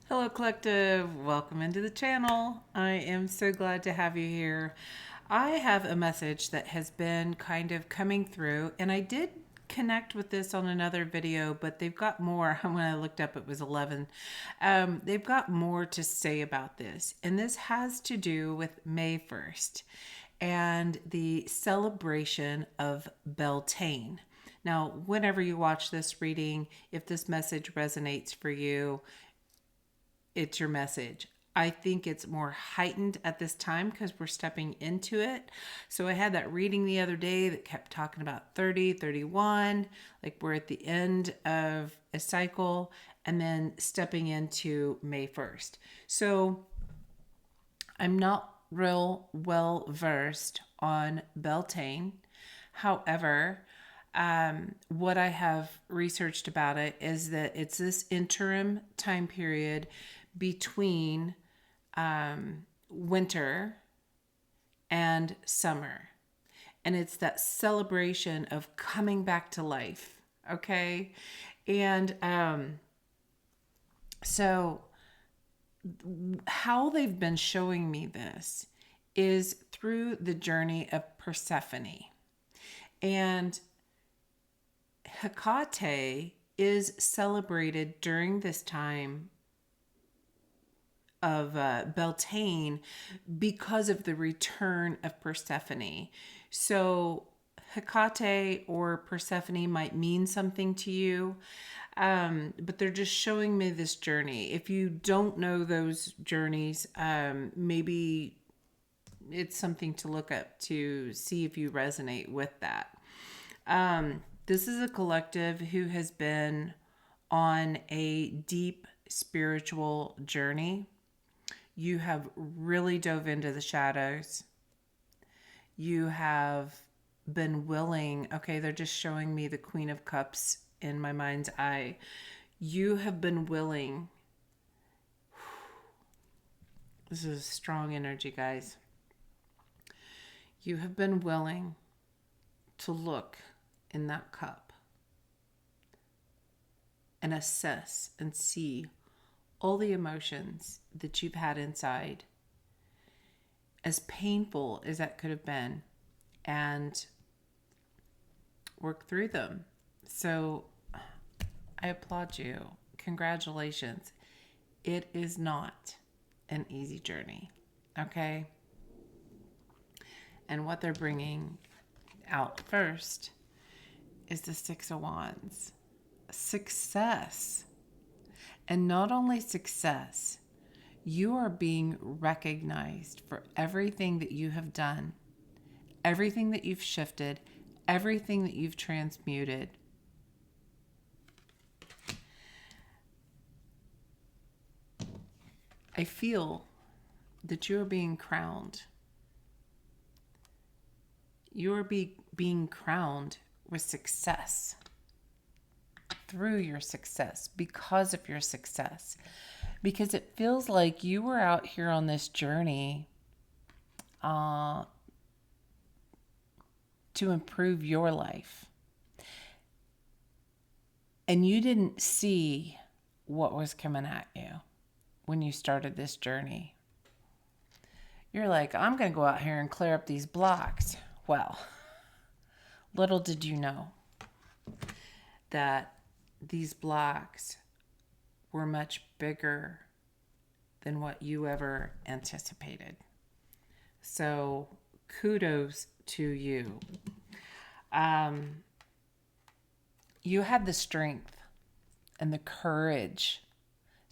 Hello, Collective. Welcome into the channel. I am so glad to have you here. I have a message that has been kind of coming through, and I did connect with this on another video, but they've got more. When I looked up, it was 11. They've got more to say about this, and this has to do with May 1st and the celebration of Beltane. Now, whenever you watch this reading, if this message resonates for you, it's your message. I think it's more heightened at this time because we're stepping into it. So I had that reading the other day that kept talking about 30, 31, like we're at the end of a cycle and then stepping into May 1st. So I'm not real well versed on Beltane. However, what I have researched about it is that it's this interim time period between winter and summer. And it's that celebration of coming back to life. Okay. And so, how they've been showing me this is through the journey of Persephone. And Hecate is celebrated during this time of Beltane because of the return of Persephone. So Hecate or Persephone might mean something to you, but they're just showing me this journey. If you don't know those journeys, maybe it's something to look up to see if you resonate with that. This is a collective who has been on a deep spiritual journey. You have really dove into the shadows. You have been willing, okay, they're just showing me the Queen of Cups in my mind's eye. You have been willing. This is strong energy, guys. You have been willing to look in that cup and assess and see all the emotions that you've had inside, as painful as that could have been, and work through them. So I applaud you. Congratulations. It is not an easy journey, okay? And what they're bringing out first is the Six of Wands. Success. And not only success, you are being recognized for everything that you have done, everything that you've shifted, everything that you've transmuted. I feel that you are being crowned. You are being crowned with success. Through your success, because of your success, because it feels like you were out here on this journey to improve your life, and you didn't see what was coming at you when you started this journey. You're like, I'm going to go out here and clear up these blocks. Well, little did you know that these blocks were much bigger than what you ever anticipated. So kudos to you. You had the strength and the courage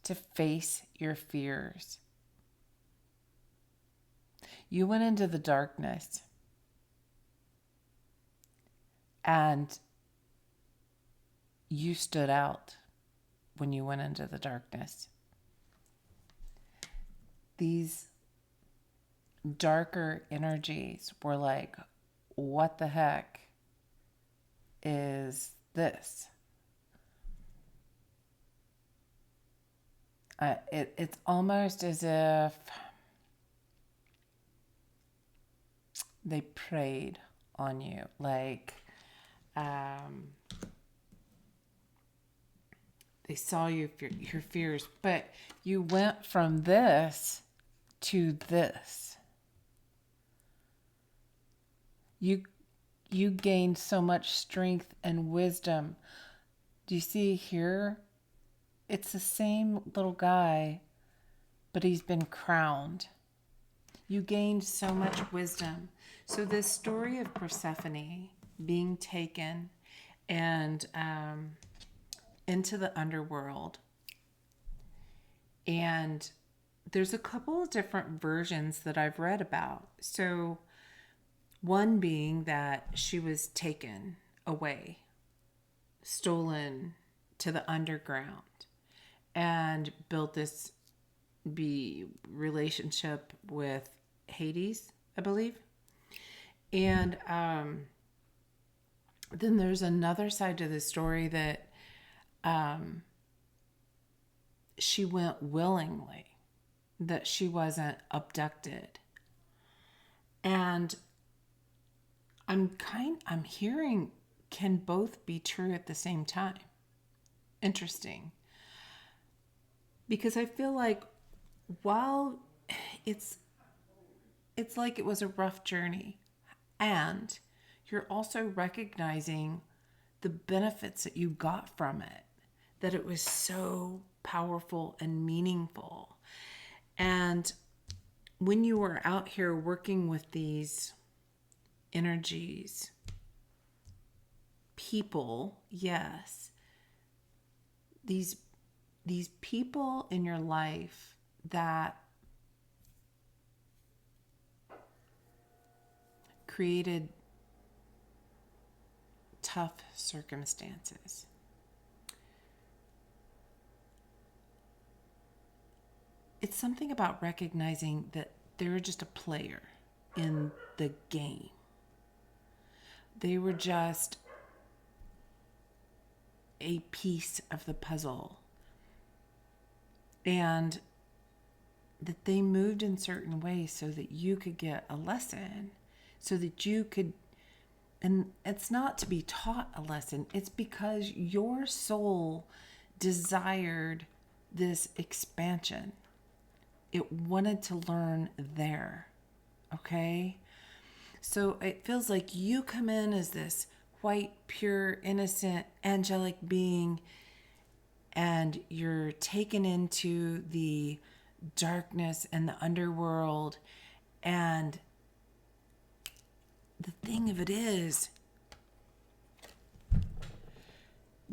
to face your fears. You went into the darkness and you stood out when you went into the darkness. These darker energies were like, what the heck is this? It's almost as if they preyed on you, like They saw your fears, but you went from this to this. You gained so much strength and wisdom. Do you see here? It's the same little guy, but he's been crowned. You gained so much wisdom. So this story of Persephone being taken and into the underworld, and there's a couple of different versions that I've read about. So one being that she was taken away, stolen to the underground, and built this relationship with Hades, I believe. And then there's another side to the story that she went willingly, that she wasn't abducted. And I'm hearing can both be true at the same time. Interesting. Because I feel like while it's like it was a rough journey, and you're also recognizing the benefits that you got from it, that it was so powerful and meaningful. And when you were out here working with these energies, people, yes, these people in your life that created tough circumstances. It's something about recognizing that they're just a player in the game. They were just a piece of the puzzle. And that they moved in certain ways so that you could get a lesson, so that you could, and it's not to be taught a lesson, it's because your soul desired this expansion. It wanted to learn there, okay? So it feels like you come in as this white, pure, innocent, angelic being, and you're taken into the darkness and the underworld. And the thing of it is,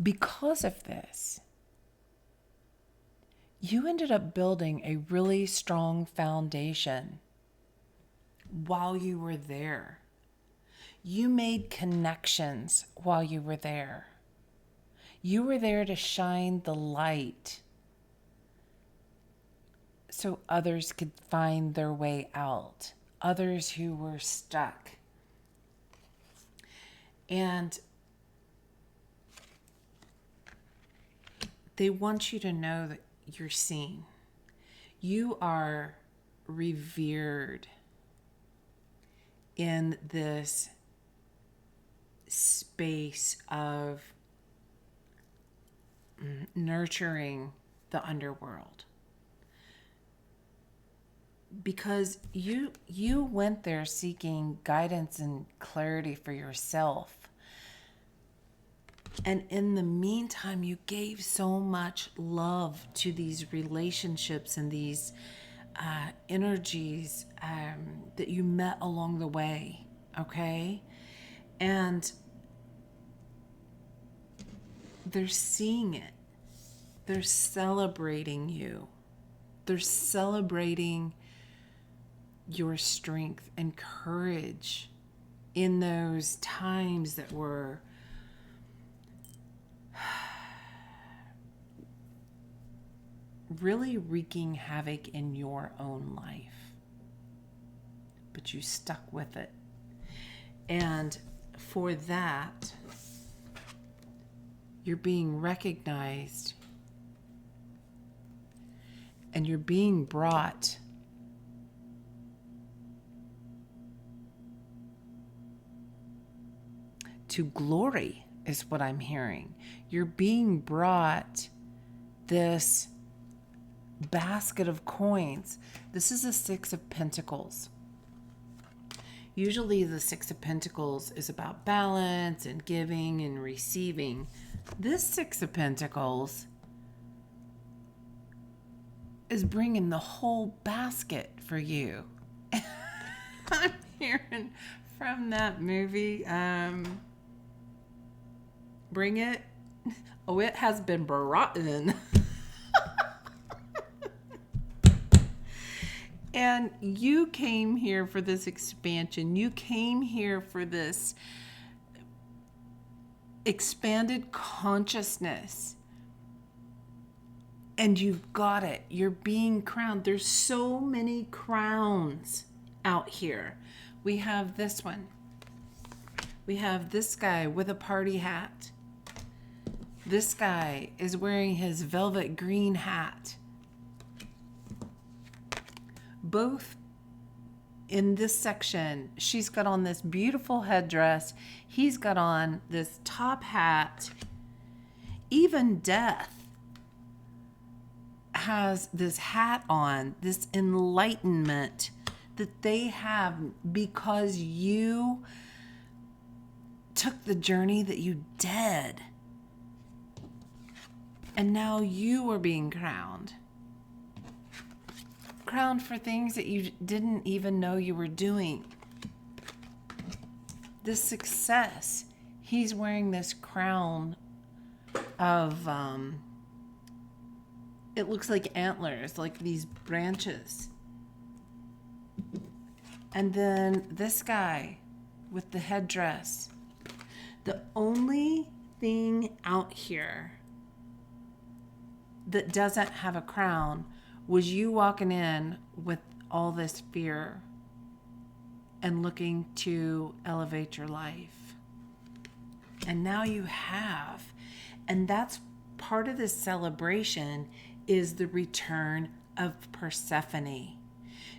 because of this, you ended up building a really strong foundation while you were there. You made connections while you were there. You were there to shine the light so others could find their way out, others who were stuck. And they want you to know that you're seen. You are revered in this space of nurturing the underworld. Because you went there seeking guidance and clarity for yourself. And in the meantime, you gave so much love to these relationships and these energies that you met along the way, okay? And they're seeing it. They're celebrating you. They're celebrating your strength and courage in those times that were really wreaking havoc in your own life. But you stuck with it. And for that, you're being recognized and you're being brought to glory, is what I'm hearing. You're being brought this basket of coins. This is a Six of Pentacles. Usually the Six of Pentacles is about balance and giving and receiving. This Six of Pentacles is bringing the whole basket for you. I'm hearing from that movie, Bring It. Oh, it has been brought in. And you came here for this expansion. You came here for this expanded consciousness. And you've got it. You're being crowned. There's so many crowns out here. We have this one. We have this guy with a party hat. This guy is wearing his velvet green hat. Both in this section, she's got on this beautiful headdress. He's got on this top hat. Even Death has this hat on, this enlightenment that they have because you took the journey that you did. And now you are being crowned. Crowned for things that you didn't even know you were doing. This success, he's wearing this crown of, it looks like antlers, like these branches. And then this guy with the headdress. The only thing out here that doesn't have a crown was you walking in with all this fear and looking to elevate your life. And now you have. And that's part of this celebration, is the return of Persephone.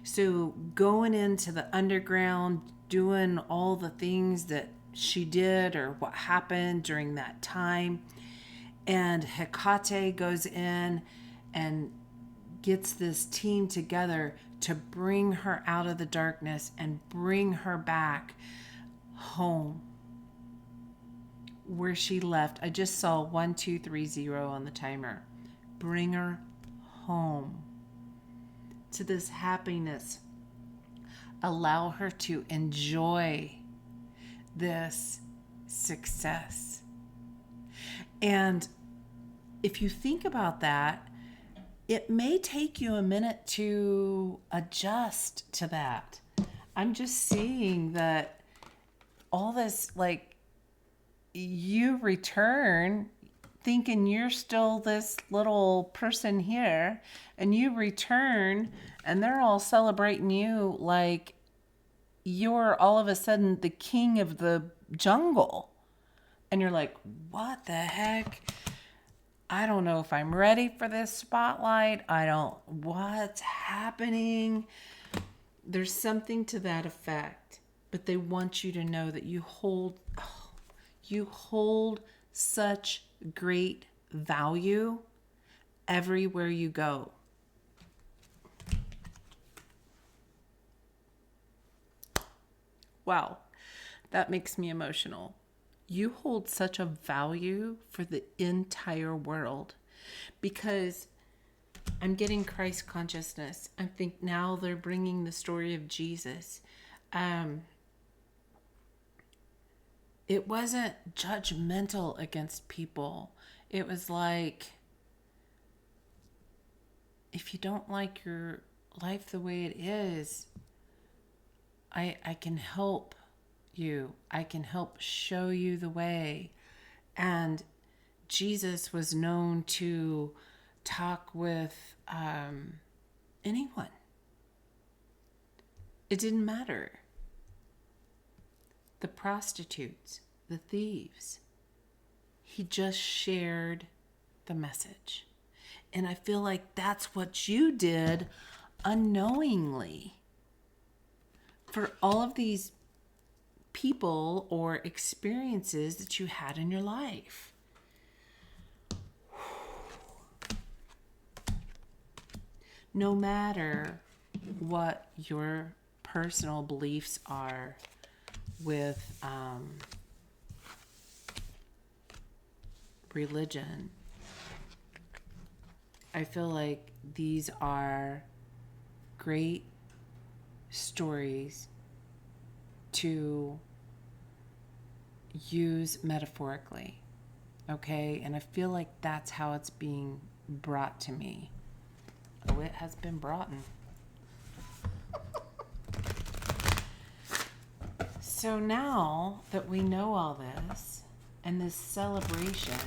So going into the underground, doing all the things that she did or what happened during that time. And Hecate goes in and gets this team together to bring her out of the darkness and bring her back home where she left. I just saw 1230 on the timer. Bring her home to this happiness. Allow her to enjoy this success. And if you think about that, it may take you a minute to adjust to that. I'm just seeing that all this, like, you return thinking you're still this little person here, and you return and they're all celebrating you like you're all of a sudden the king of the jungle. And you're like, what the heck? I don't know if I'm ready for this spotlight. What's happening? There's something to that effect. But they want you to know that you hold such great value everywhere you go. Wow, that makes me emotional. You hold such a value for the entire world, because I'm getting Christ consciousness. I think now they're bringing the story of Jesus. It wasn't judgmental against people. It was like, if you don't like your life the way it is, I can help you. I can help show you the way. And Jesus was known to talk with anyone. It didn't matter. The prostitutes, the thieves. He just shared the message. And I feel like that's what you did unknowingly for all of these people or experiences that you had in your life. no matter what your personal beliefs are with religion, I feel like these are great stories to use metaphorically, okay? And I feel like that's how it's being brought to me. Oh, it has been brought in. So now that we know all this and this celebration,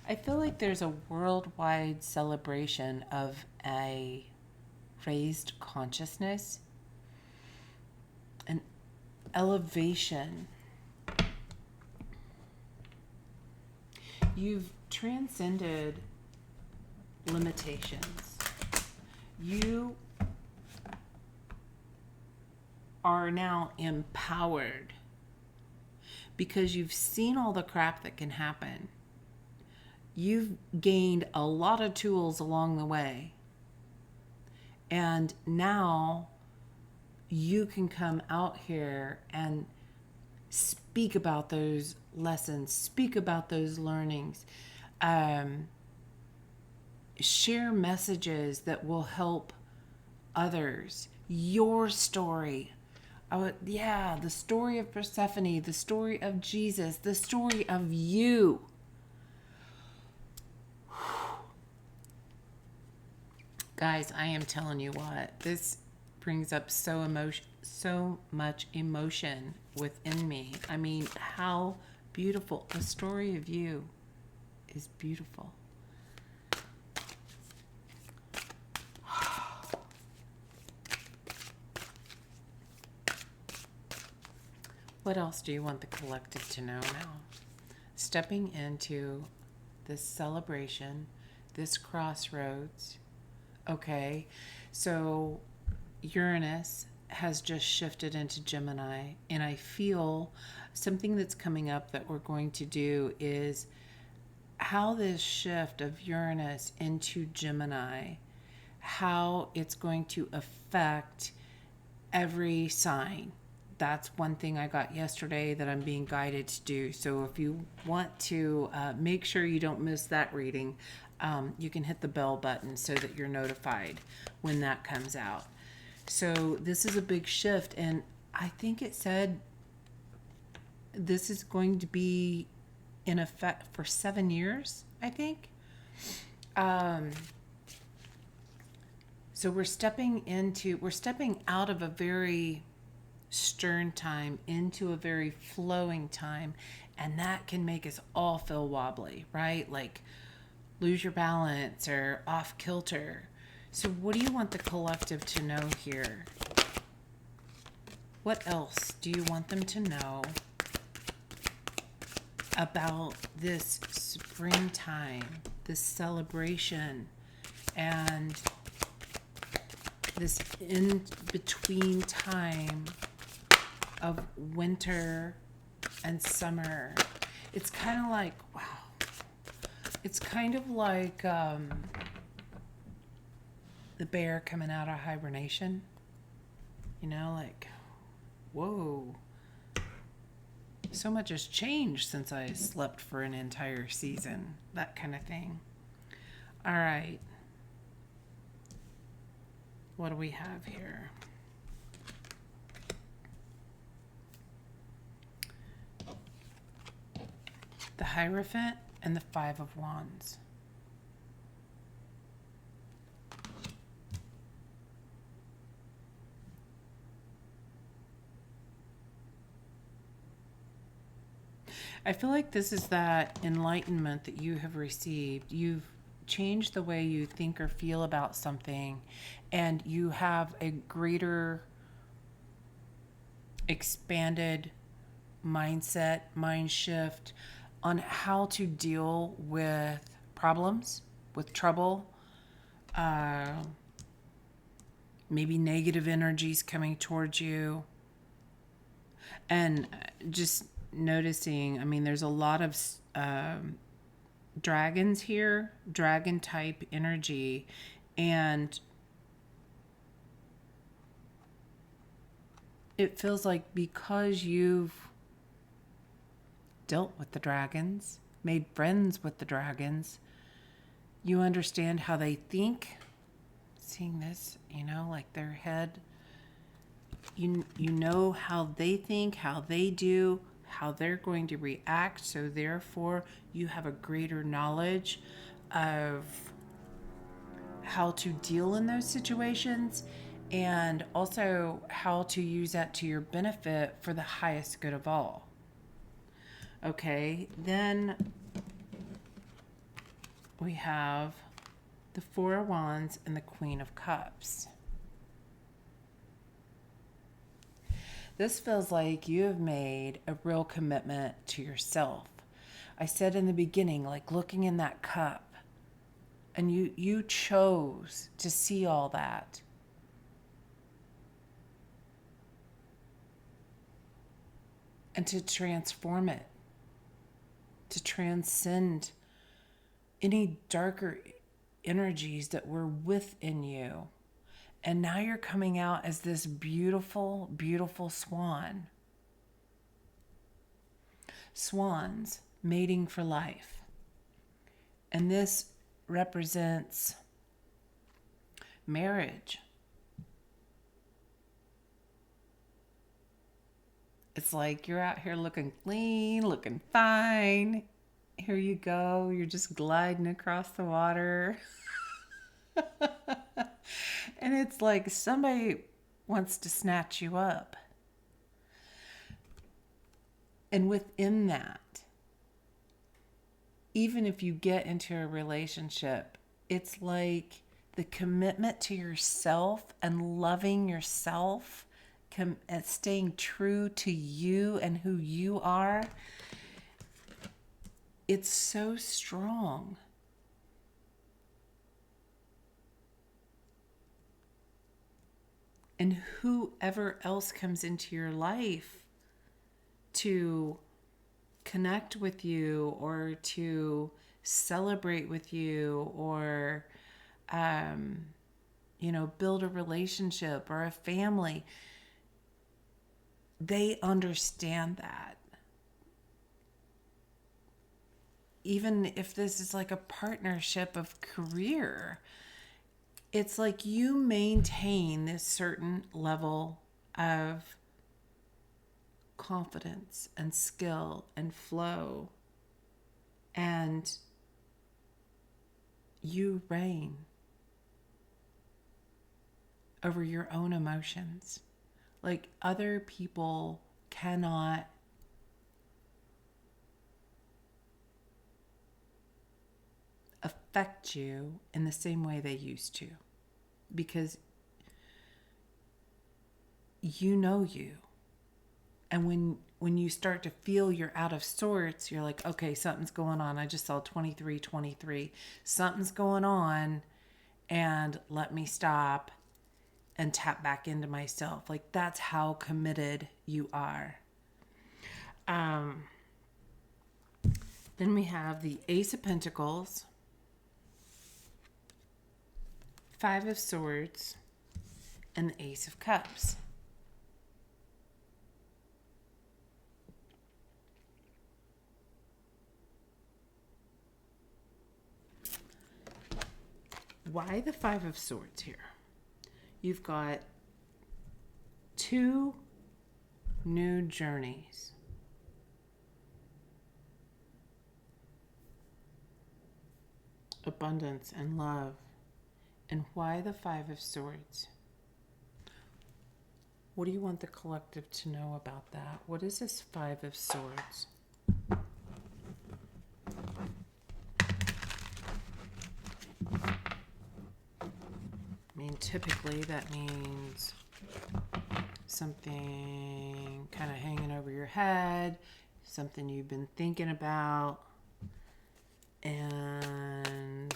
I feel like there's a worldwide celebration of a raised consciousness, an elevation. You've transcended limitations. You are now empowered because you've seen all the crap that can happen. You've gained a lot of tools along the way. And now you can come out here and speak about those lessons, speak about those learnings, share messages that will help others. Your story. The story of Persephone, the story of Jesus, the story of you. Guys, I am telling you what, this brings up so much emotion within me. I mean, how beautiful. The story of you is beautiful. What else do you want the collective to know now? Stepping into this celebration, this crossroads. Okay, so Uranus has just shifted into Gemini, and I feel something that's coming up that we're going to do is how this shift of Uranus into Gemini, how it's going to affect every sign. That's one thing I got yesterday that I'm being guided to do. So if you want to make sure you don't miss that reading, you can hit the bell button so that you're notified when that comes out. So this is a big shift, and I think it said this is going to be in effect for 7 years, I think. So we're stepping out of a very stern time into a very flowing time, and that can make us all feel wobbly, right? Like lose your balance or off kilter. So what do you want the collective to know here? What else do you want them to know about this springtime, this celebration, and this in-between time of winter and summer? It's kind of like, wow. It's kind of like the bear coming out of hibernation. You know, like, whoa. So much has changed since I slept for an entire season. That kind of thing. All right. What do we have here? The Hierophant and the Five of Wands. I feel like this is that enlightenment that you have received. You've changed the way you think or feel about something, and you have a greater expanded mindset, mind shift on how to deal with problems, with trouble, maybe negative energies coming towards you. And just noticing, I mean, there's a lot of dragons here, dragon type energy, And it feels like because you've dealt with the dragons, made friends with the dragons, you understand how they think. Seeing this, like their head, you know how they think, how they do, how they're going to react. So therefore, you have a greater knowledge of how to deal in those situations, and also how to use that to your benefit for the highest good of all. Okay, then we have the Four of Wands and the Queen of Cups. This feels like you have made a real commitment to yourself. I said in the beginning, like looking in that cup, and you chose to see all that. And to transform it, to transcend any darker energies that were within you. And now you're coming out as this beautiful, beautiful swan. Swans mating for life. And this represents marriage. It's like you're out here looking clean, looking fine. Here you go. You're just gliding across the water. And it's like somebody wants to snatch you up. And within that, even if you get into a relationship, it's like the commitment to yourself and loving yourself, and staying true to you and who you are. It's so strong. And whoever else comes into your life to connect with you or to celebrate with you or, build a relationship or a family, they understand that. Even if this is like a partnership of career, it's like you maintain this certain level of confidence and skill and flow, and you reign over your own emotions. Like other people cannot affect you in the same way they used to, because you know you. And when you start to feel you're out of sorts, you're like, okay, something's going on. I just saw 23. Something's going on, and let me stop and tap back into myself. Like that's how committed you are. Then we have the Ace of Pentacles, Five of Swords, and the Ace of Cups. Why the Five of Swords here? You've got two new journeys. Abundance and love. And why the Five of Swords? What do you want the collective to know about that? What is this Five of Swords? I mean, typically that means something kind of hanging over your head, something you've been thinking about, and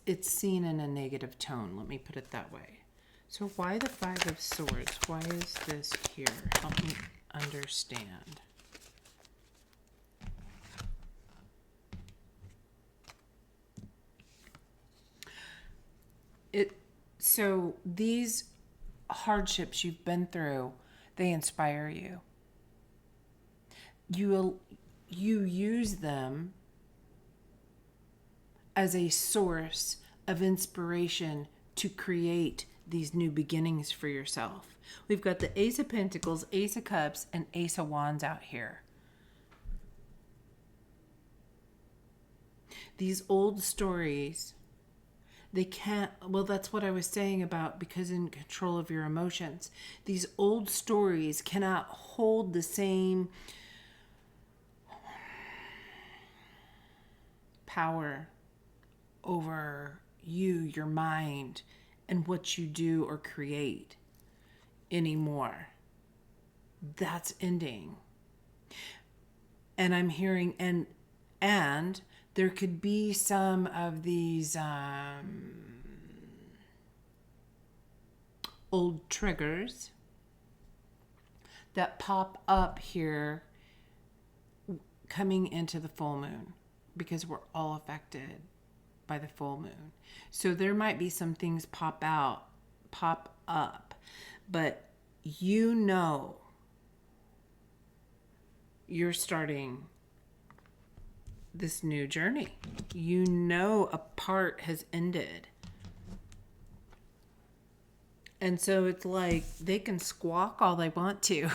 it's seen in a negative tone. Let me put it that way. So why the Five of Swords? Why is this here? Help me understand. So these hardships you've been through, they inspire you. You use them as a source of inspiration to create these new beginnings for yourself. We've got the Ace of Pentacles, Ace of Cups, and Ace of Wands out here. These old stories, they can't, well, that's what I was saying about because in control of your emotions. These old stories cannot hold the same power over you, your mind, and what you do or create anymore. That's ending. And I'm hearing, and there could be some of these old triggers that pop up here coming into the full moon, because we're all affected by the full moon. So there might be some things pop up, but you know you're starting this new journey. You know a part has ended. And so it's like they can squawk all they want to.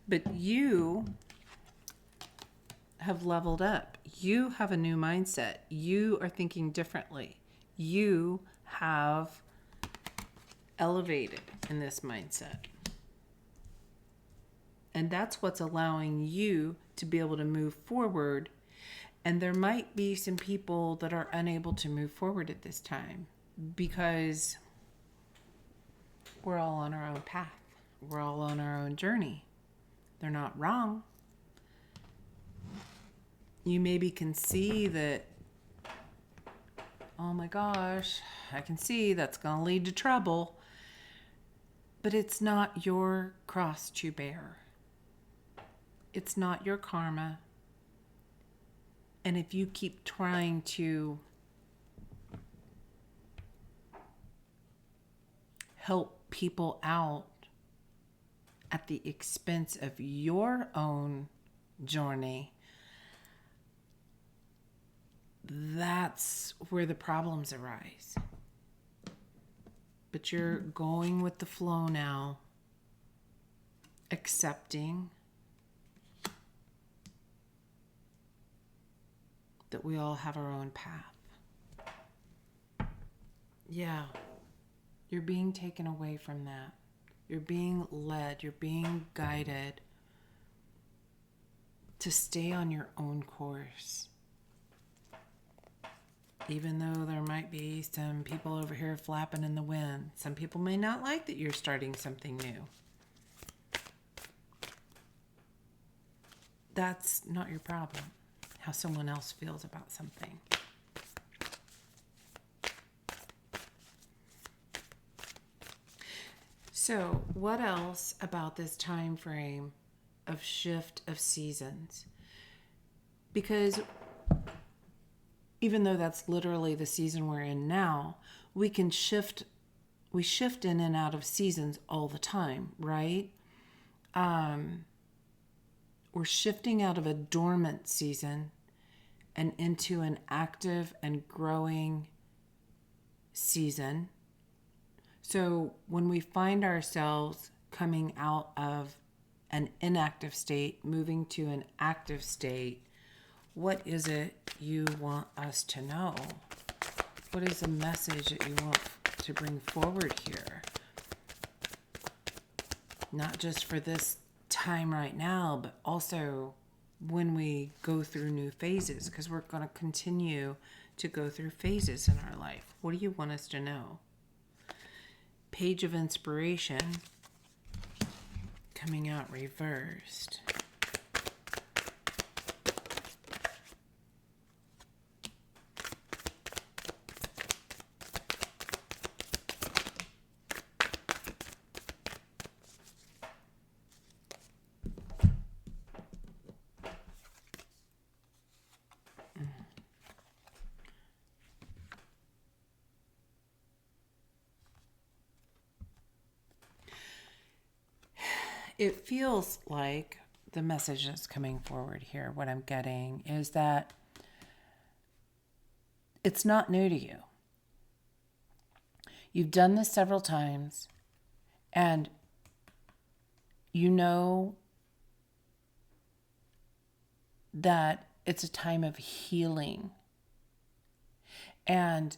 But you have leveled up. You have a new mindset. You are thinking differently. You have elevated in this mindset. And that's what's allowing you to be able to move forward. And there might be some people that are unable to move forward at this time because we're all on our own path. We're all on our own journey. They're not wrong. You maybe can see that, oh my gosh, I can see that's going to lead to trouble. But it's not your cross to bear. It's not your karma. And if you keep trying to help people out at the expense of your own journey, that's where the problems arise. But you're going with the flow now, accepting that we all have our own path. Yeah, you're being taken away from that. You're being led, you're being guided to stay on your own course. Even though there might be some people over here flapping in the wind. Some people may not like that you're starting something new. That's not your problem, how someone else feels about something. So, what else about this time frame of shift of seasons? Because even though that's literally the season we're in now, we shift in and out of seasons all the time, right? We're shifting out of a dormant season and into an active and growing season. So when we find ourselves coming out of an inactive state, moving to an active state, what is it you want us to know? What is the message that you want to bring forward here? Not just for this time right now, but also when we go through new phases, because we're going to continue to go through phases in our life. What do you want us to know? Page of Inspiration coming out reversed. It feels like the message that's coming forward here, what I'm getting is that it's not new to you. You've done this several times, and you know that it's a time of healing. And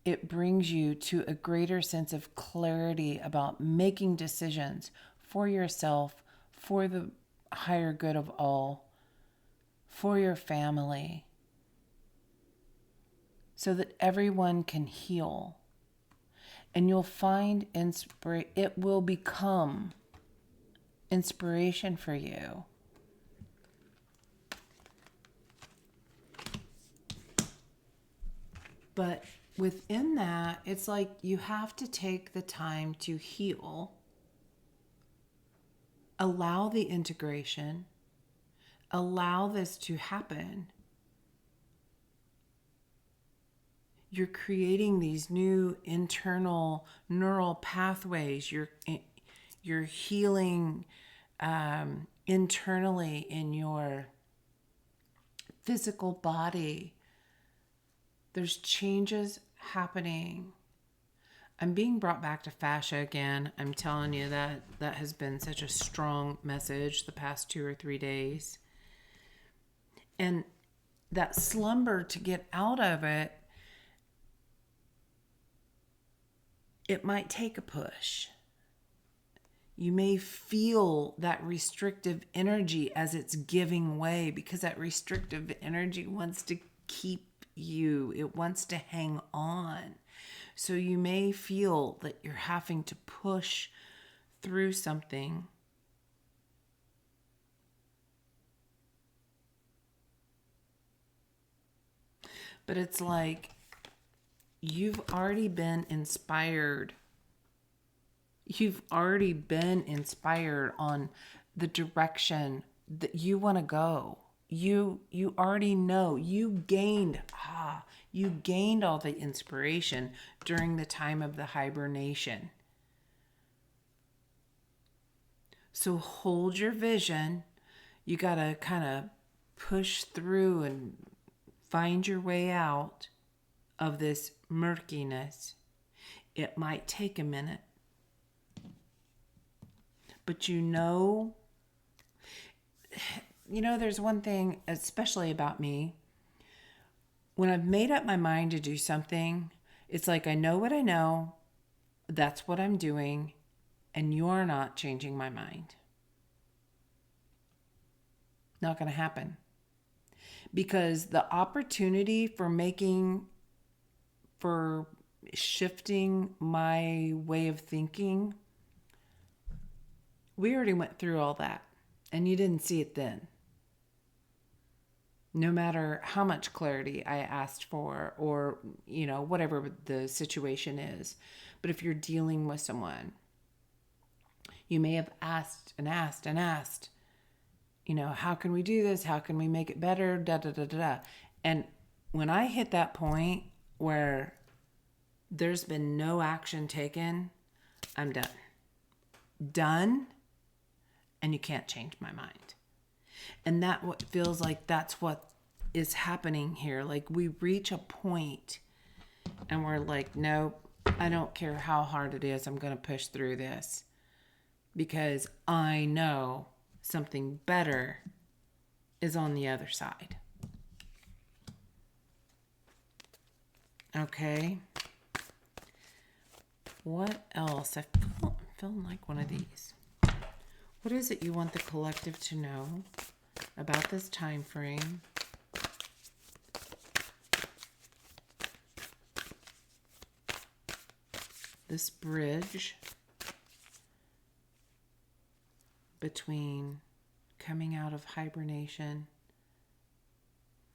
it brings you to a greater sense of clarity about making decisions for yourself, for the higher good of all, for your family, so that everyone can heal. And you'll find it will become inspiration for you. But within that, it's like you have to take the time to heal, allow the integration, allow this to happen. You're creating these new internal neural pathways. You're healing internally in your physical body. There's changes happening. I'm being brought back to fascia again. I'm telling you that has been such a strong message the past 2 or 3 days. And that slumber, to get out of it, it might take a push. You may feel that restrictive energy as it's giving way, because that restrictive energy wants to keep you. It wants to hang on. So you may feel that you're having to push through something. But it's like you've already been inspired. You've already been inspired on the direction that you want to go. You already know. You gained all the inspiration during the time of the hibernation. So hold your vision. You got to kind of push through and find your way out of this murkiness. It might take a minute. But there's one thing, especially about me. When I've made up my mind to do something, it's like I know what I know. That's what I'm doing. And you're not changing my mind. Not going to happen. Because the opportunity for shifting my way of thinking, we already went through all that. And you didn't see it then. No matter how much clarity I asked for, or, whatever the situation is. But if you're dealing with someone, you may have asked and asked and asked, how can we do this? How can we make it better? Da, da, da, da, da. And when I hit that point where there's been no action taken, I'm done. Done. And you can't change my mind. And that what feels like that's what is happening here. Like we reach a point and we're like, nope, I don't care how hard it is. I'm going to push through this because I know something better is on the other side. Okay. What else? I'm feeling like one of these. What is it you want the collective to know about this time frame? This bridge between coming out of hibernation,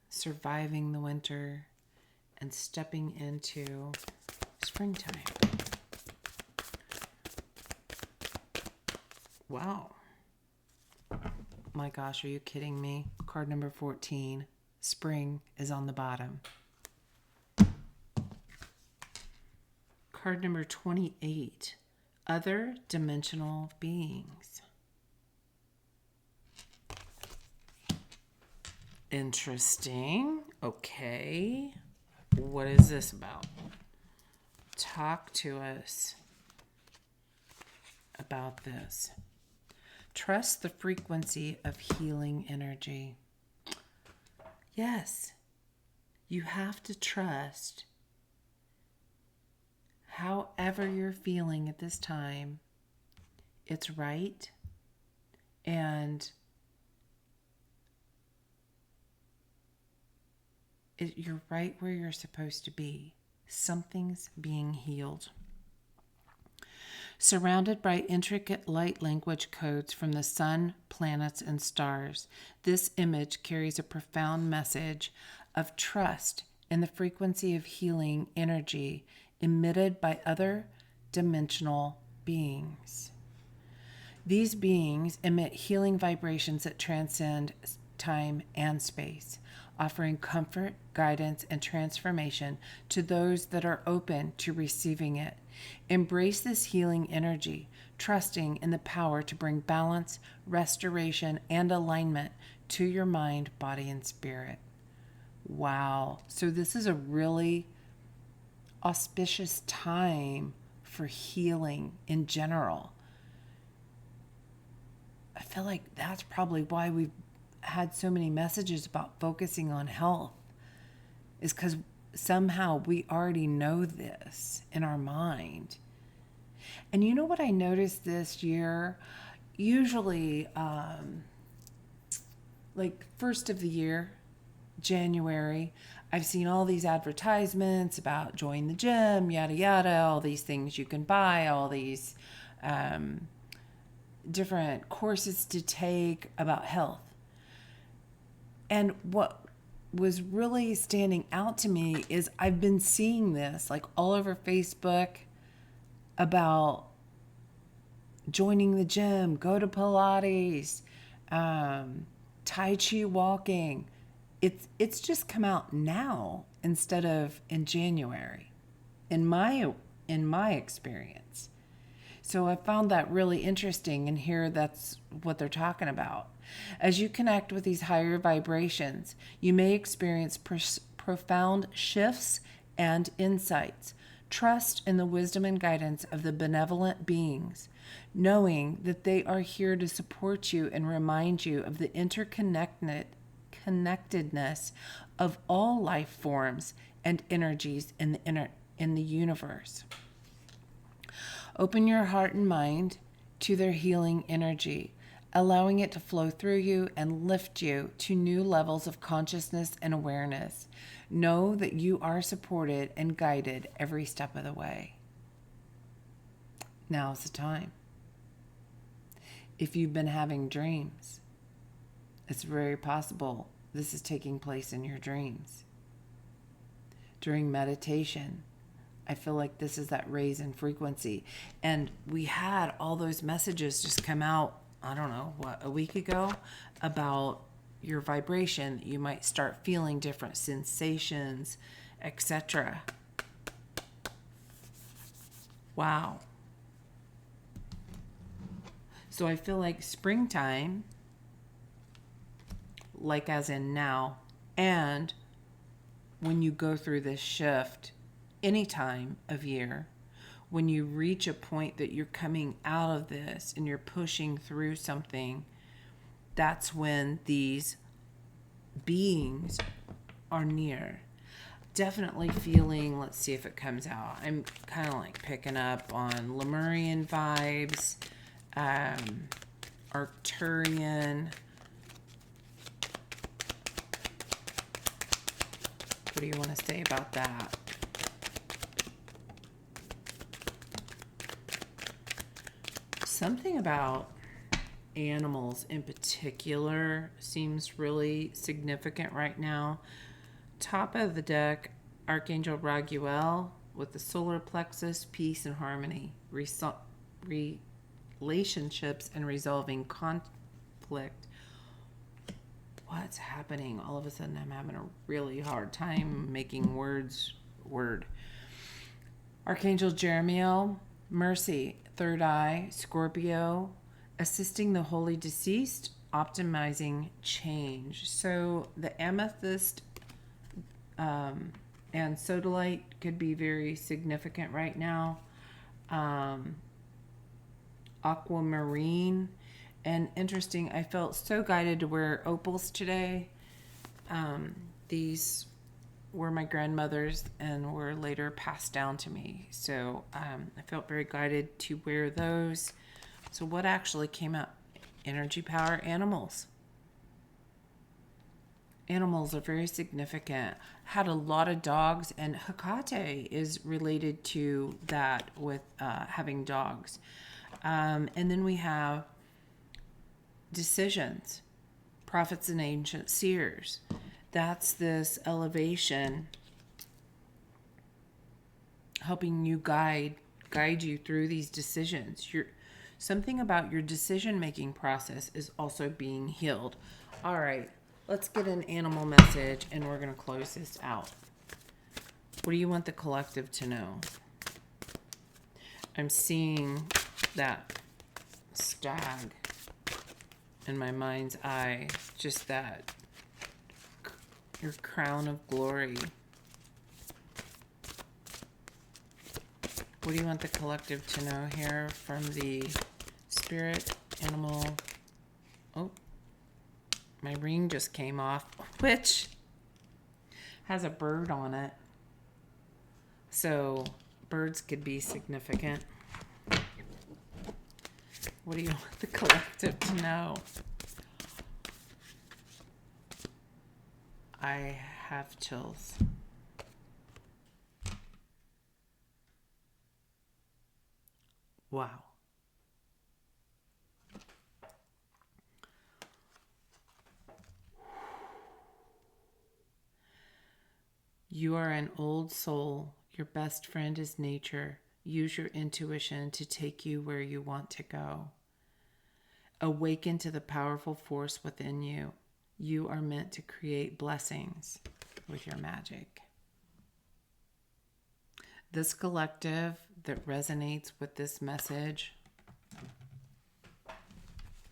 surviving the winter, and stepping into springtime. Wow. My gosh, are you kidding me? Card number 14, spring is on the bottom. Card number 28, other dimensional beings. Interesting. Okay. What is this about? Talk to us about this. Trust the frequency of healing energy. Yes, you have to trust however you're feeling at this time. It's right, and you're right where you're supposed to be. Something's being healed. Surrounded by intricate light language codes from the sun, planets, and stars, this image carries a profound message of trust in the frequency of healing energy emitted by other dimensional beings. These beings emit healing vibrations that transcend time and space, offering comfort, guidance, and transformation to those that are open to receiving it. Embrace this healing energy, trusting in the power to bring balance, restoration, and alignment to your mind, body, and spirit. Wow. So this is a really auspicious time for healing in general. I feel like that's probably why we've had so many messages about focusing on health, is because somehow we already know this in our mind. And you know what I noticed this year? Usually, like first of the year, January, I've seen all these advertisements about join the gym, yada yada, all these things you can buy, all these different courses to take about health. And what was really standing out to me is I've been seeing this like all over Facebook about joining the gym, go to Pilates, Tai Chi walking. It's just come out now instead of in January, in my experience. So I found that really interesting, and here that's what they're talking about. As you connect with these higher vibrations, you may experience profound shifts and insights. Trust in the wisdom and guidance of the benevolent beings, knowing that they are here to support you and remind you of the interconnectedness of all life forms and energies in the universe. Open your heart and mind to their healing energy, allowing it to flow through you and lift you to new levels of consciousness and awareness. Know that you are supported and guided every step of the way. Now's the time. If you've been having dreams, it's very possible this is taking place in your dreams. During meditation, I feel like this is that raise in frequency. And we had all those messages just come out, I don't know, a week ago, about your vibration. You might start feeling different sensations, etc. Wow. So I feel like springtime, like as in now, and when you go through this shift, any time of year, when you reach a point that you're coming out of this and you're pushing through something, that's when these beings are near. Definitely feeling, let's see if it comes out. I'm kind of like picking up on Lemurian vibes, Arcturian. What do you want to say about that? Something about animals in particular seems really significant right now. Top of the deck, Archangel Raguel with the solar plexus, peace and harmony, relationships and resolving conflict. What's happening? All of a sudden I'm having a really hard time making words word. Archangel Jeremiel, mercy, Third eye, Scorpio, assisting the holy deceased, optimizing change. So the amethyst and sodalite could be very significant right now. Aquamarine. And interesting, I felt so guided to wear opals today. These were my grandmother's and were later passed down to me. So I felt very guided to wear those. So what actually came up? Energy, power, animals. Animals are very significant. Had a lot of dogs, and Hecate is related to that with having dogs. And then we have decisions, prophets and ancient seers. That's this elevation helping you guide you through these decisions. Something about your decision-making process is also being healed. All right, let's get an animal message and we're going to close this out. What do you want the collective to know? I'm seeing that stag in my mind's eye, just that your crown of glory. What do you want the collective to know here from the spirit animal? Oh, my ring just came off, which has a bird on it. So birds could be significant. What do you want the collective to know? I have chills. Wow. You are an old soul. Your best friend is nature. Use your intuition to take you where you want to go. Awaken to the powerful force within you. You are meant to create blessings with your magic. This collective that resonates with this message,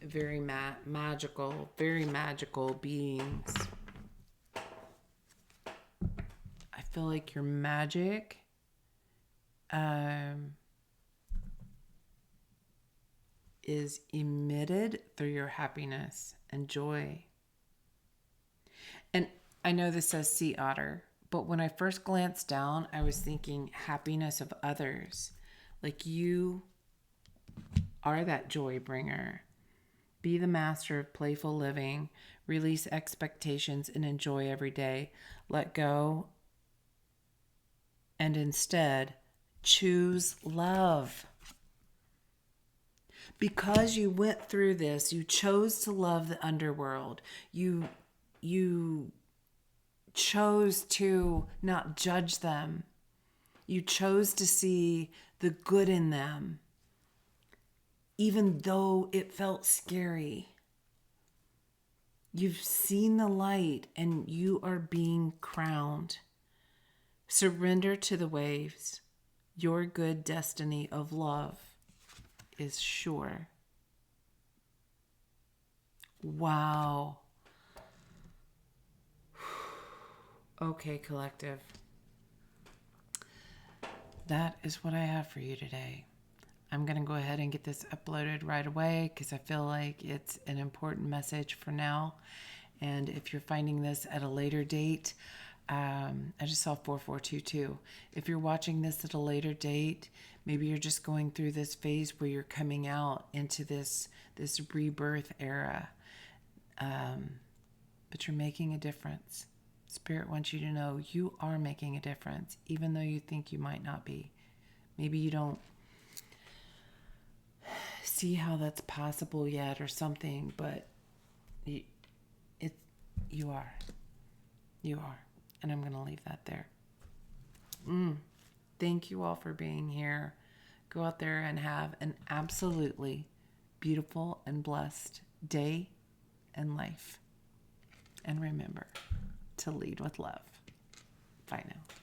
very magical beings. I feel like your magic is emitted through your happiness and joy. And I know this says sea otter, but when I first glanced down, I was thinking happiness of others. Like you are that joy bringer. Be the master of playful living. Release expectations and enjoy every day. Let go and instead choose love. Because you went through this, you chose to love the underworld. You chose to not judge them. You chose to see the good in them, even though it felt scary. You've seen the light and you are being crowned. Surrender to the waves. Your good destiny of love is sure. Wow. Okay, collective. That is what I have for you today. I'm going to go ahead and get this uploaded right away because I feel like it's an important message for now. And if you're finding this at a later date, I just saw 4422. If you're watching this at a later date, maybe you're just going through this phase where you're coming out into this rebirth era. But you're making a difference. Spirit wants you to know you are making a difference, even though you think you might not be. Maybe you don't see how that's possible yet or something, but you are. You are. And I'm going to leave that there. Thank you all for being here. Go out there and have an absolutely beautiful and blessed day and life. And remember to lead with love. Bye now.